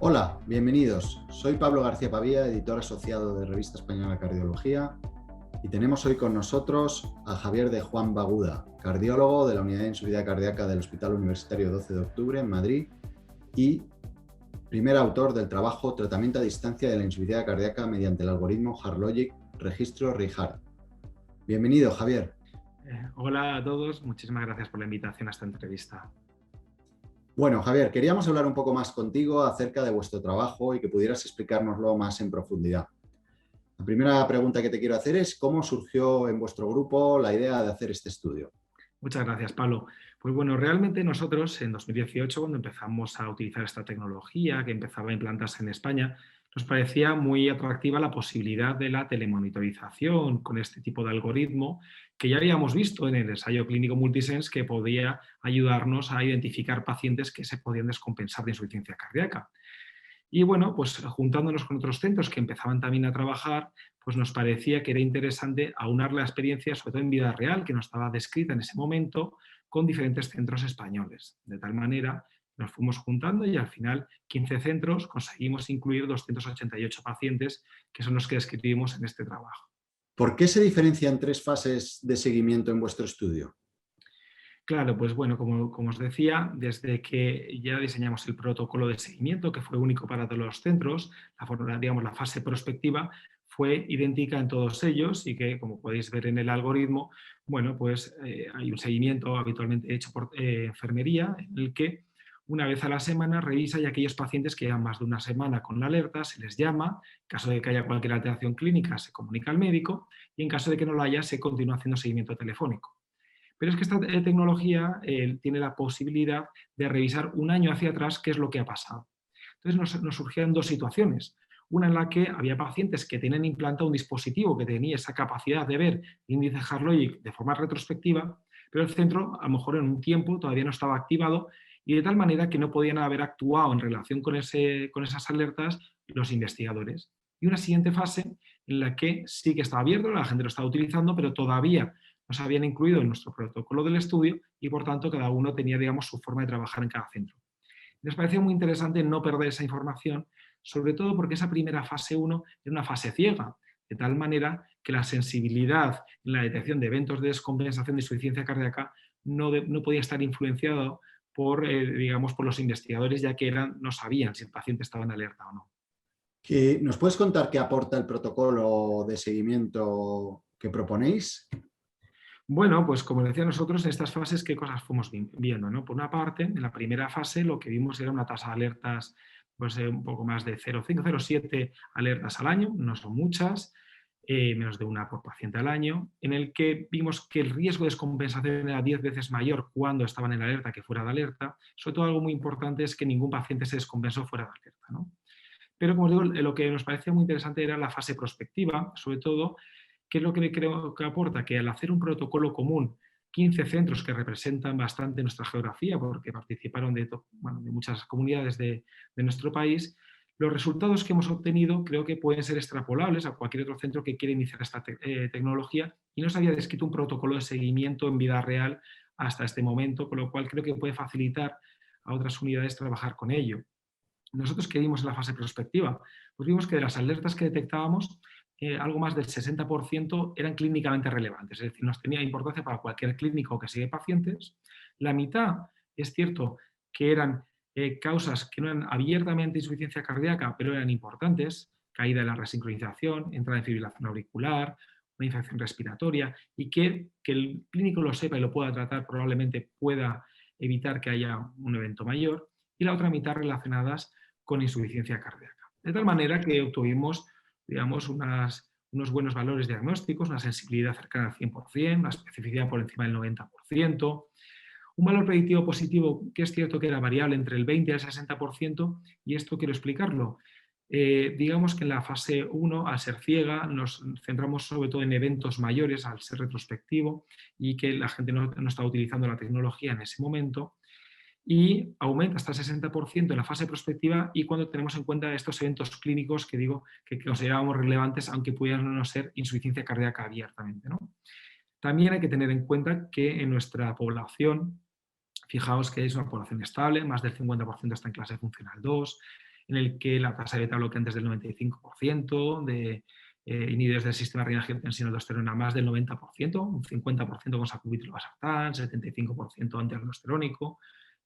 Hola, bienvenidos. Soy Pablo García Pavía, editor asociado de Revista Española de Cardiología, y tenemos hoy con nosotros a Javier de Juan Baguda, cardiólogo de la Unidad de Insuficiencia Cardíaca del Hospital Universitario 12 de Octubre en Madrid y primer autor del trabajo Tratamiento a distancia de la insuficiencia cardíaca mediante el algoritmo HeartLogic Registro Rijard. Bienvenido, Javier. Hola a todos, muchísimas gracias por la invitación a esta entrevista. Bueno, Javier, queríamos hablar un poco más contigo acerca de vuestro trabajo y que pudieras explicárnoslo más en profundidad. La primera pregunta que te quiero hacer es ¿cómo surgió en vuestro grupo la idea de hacer este estudio? Muchas gracias, Pablo. Pues bueno, realmente nosotros en 2018, cuando empezamos a utilizar esta tecnología que empezaba a implantarse en España, nos parecía muy atractiva la posibilidad de la telemonitorización con este tipo de algoritmo que ya habíamos visto en el ensayo clínico Multisense, que podía ayudarnos a identificar pacientes que se podían descompensar de insuficiencia cardíaca. Y bueno, pues juntándonos con otros centros que empezaban también a trabajar, pues nos parecía que era interesante aunar la experiencia, sobre todo en vida real, que nos estaba descrita en ese momento, con diferentes centros españoles. De tal manera, nos fuimos juntando y al final 15 centros conseguimos incluir 288 pacientes, que son los que describimos en este trabajo. ¿Por qué se diferencian tres fases de seguimiento en vuestro estudio? Claro, pues bueno, como os decía, desde que ya diseñamos el protocolo de seguimiento, que fue único para todos los centros, la fase prospectiva fue idéntica en todos ellos y que, como podéis ver en el algoritmo, bueno, pues hay un seguimiento habitualmente hecho por enfermería en el que una vez a la semana revisa y aquellos pacientes que llevan más de una semana con la alerta, se les llama, en caso de que haya cualquier alteración clínica se comunica al médico y en caso de que no lo haya se continúa haciendo seguimiento telefónico. Pero es que esta tecnología tiene la posibilidad de revisar un año hacia atrás qué es lo que ha pasado. Entonces nos surgieron dos situaciones. Una en la que había pacientes que tenían implantado un dispositivo que tenía esa capacidad de ver índice HeartLogic de forma retrospectiva, pero el centro a lo mejor en un tiempo todavía no estaba activado y de tal manera que no podían haber actuado en relación con esas alertas los investigadores. Y una siguiente fase en la que sí que estaba abierto, la gente lo estaba utilizando, pero todavía nos habían incluido en nuestro protocolo del estudio y, por tanto, cada uno tenía, digamos, su forma de trabajar en cada centro. Nos pareció muy interesante no perder esa información, sobre todo porque esa primera fase 1 era una fase ciega, de tal manera que la sensibilidad en la detección de eventos de descompensación de insuficiencia cardíaca no podía estar influenciado por, digamos, por los investigadores, ya que no sabían si el paciente estaba en alerta o no. ¿Nos puedes contar qué aporta el protocolo de seguimiento que proponéis? Bueno, pues como decía nosotros, en estas fases, ¿qué cosas fuimos viendo? ¿No? Por una parte, en la primera fase lo que vimos era una tasa de alertas pues, un poco más de 0,5, 0,7 alertas al año, no son muchas, menos de una por paciente al año, en el que vimos que el riesgo de descompensación era 10 veces mayor cuando estaban en alerta que fuera de alerta. Sobre todo algo muy importante es que ningún paciente se descompensó fuera de alerta, ¿no? Pero, como os digo, lo que nos parecía muy interesante era la fase prospectiva, sobre todo, ¿qué es lo que creo que aporta? Que al hacer un protocolo común, 15 centros que representan bastante nuestra geografía, porque participaron de muchas comunidades de nuestro país, los resultados que hemos obtenido creo que pueden ser extrapolables a cualquier otro centro que quiera iniciar esta tecnología y no se había descrito un protocolo de seguimiento en vida real hasta este momento, con lo cual creo que puede facilitar a otras unidades trabajar con ello. Nosotros, ¿qué vimos en la fase prospectiva? Pues vimos que de las alertas que detectábamos, algo más del 60% eran clínicamente relevantes, es decir, nos tenía importancia para cualquier clínico que sigue pacientes. La mitad, es cierto, que eran causas que no eran abiertamente insuficiencia cardíaca, pero eran importantes, caída de la resincronización, entrada en fibrilación auricular, una infección respiratoria, y que el clínico lo sepa y lo pueda tratar, probablemente pueda evitar que haya un evento mayor, y la otra mitad relacionadas con insuficiencia cardíaca. De tal manera que obtuvimos, digamos, unos buenos valores diagnósticos, una sensibilidad cercana al 100%, una especificidad por encima del 90%, un valor predictivo positivo que es cierto que era variable entre el 20 y el 60%, y esto quiero explicarlo. Digamos que en la fase 1, al ser ciega, nos centramos sobre todo en eventos mayores, al ser retrospectivo, y que la gente no estaba utilizando la tecnología en ese momento, y aumenta hasta el 60% en la fase prospectiva y cuando tenemos en cuenta estos eventos clínicos que digo que considerábamos relevantes, aunque pudieran no ser insuficiencia cardíaca abiertamente, ¿no? También hay que tener en cuenta que en nuestra población, fijaos que es una población estable, más del 50% está en clase funcional 2, en el que la tasa de beta bloqueante es del 95%, de inhibidores del sistema renina angiotensina aldosterona más del 90%, un 50% con sacubitril valsartán, 75% antialdosterónico,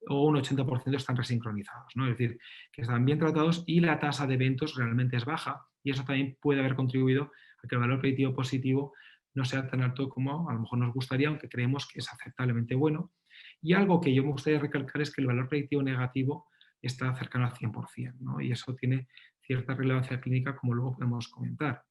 o un 80% están resincronizados, ¿no? Es decir, que están bien tratados y la tasa de eventos realmente es baja, y eso también puede haber contribuido a que el valor predictivo positivo no sea tan alto como a lo mejor nos gustaría, aunque creemos que es aceptablemente bueno. Y algo que yo me gustaría recalcar es que el valor predictivo negativo está cercano al 100%, ¿no? Y eso tiene cierta relevancia clínica, como luego podemos comentar.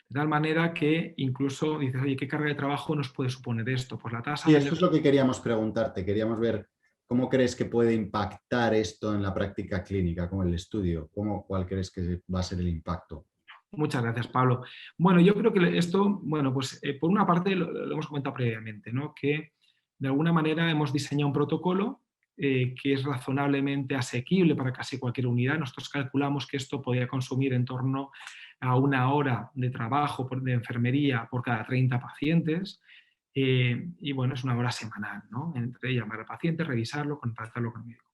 De tal manera que incluso dices, oye, ¿qué carga de trabajo nos puede suponer esto? Pues la tasa Sí, de... eso es lo que queríamos preguntarte. Queríamos ver cómo crees que puede impactar esto en la práctica clínica, como el estudio. ¿Cuál crees que va a ser el impacto? Muchas gracias, Pablo. Bueno, yo creo que esto, bueno, pues por una parte lo hemos comentado previamente, ¿no? Que de alguna manera hemos diseñado un protocolo que es razonablemente asequible para casi cualquier unidad. Nosotros calculamos que esto podría consumir en torno a 1 hora de trabajo de enfermería por cada 30 pacientes. Y bueno, es 1 hora semanal, ¿no? Entre llamar al paciente, revisarlo, contactarlo con el médico.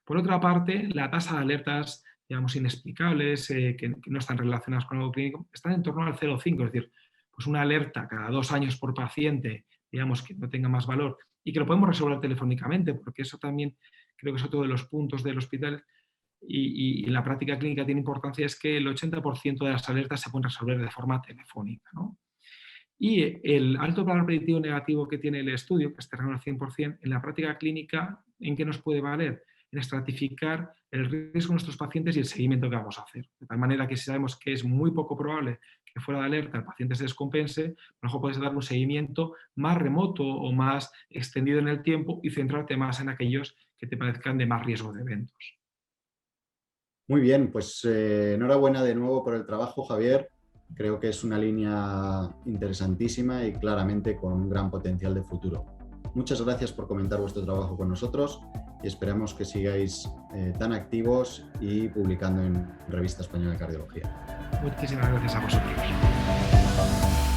Por otra parte, la tasa de alertas, digamos, inexplicables, que no están relacionadas con algo clínico, están en torno al 0,5, es decir, pues una alerta cada 2 años por paciente, digamos, que no tenga más valor y que lo podemos resolver telefónicamente, porque eso también creo que es otro de los puntos del hospital y en la práctica clínica tiene importancia, es que el 80% de las alertas se pueden resolver de forma telefónica, ¿no? Y el alto valor predictivo negativo que tiene el estudio, que es cercano al 100%, en la práctica clínica, ¿en qué nos puede valer? En estratificar el riesgo de nuestros pacientes y el seguimiento que vamos a hacer. De tal manera que si sabemos que es muy poco probable que fuera de alerta el paciente se descompense, a lo mejor puedes dar un seguimiento más remoto o más extendido en el tiempo y centrarte más en aquellos que te parezcan de más riesgo de eventos. Muy bien, pues enhorabuena de nuevo por el trabajo, Javier. Creo que es una línea interesantísima y claramente con un gran potencial de futuro. Muchas gracias por comentar vuestro trabajo con nosotros y esperamos que sigáis tan activos y publicando en Revista Española de Cardiología. Muchísimas gracias a vosotros.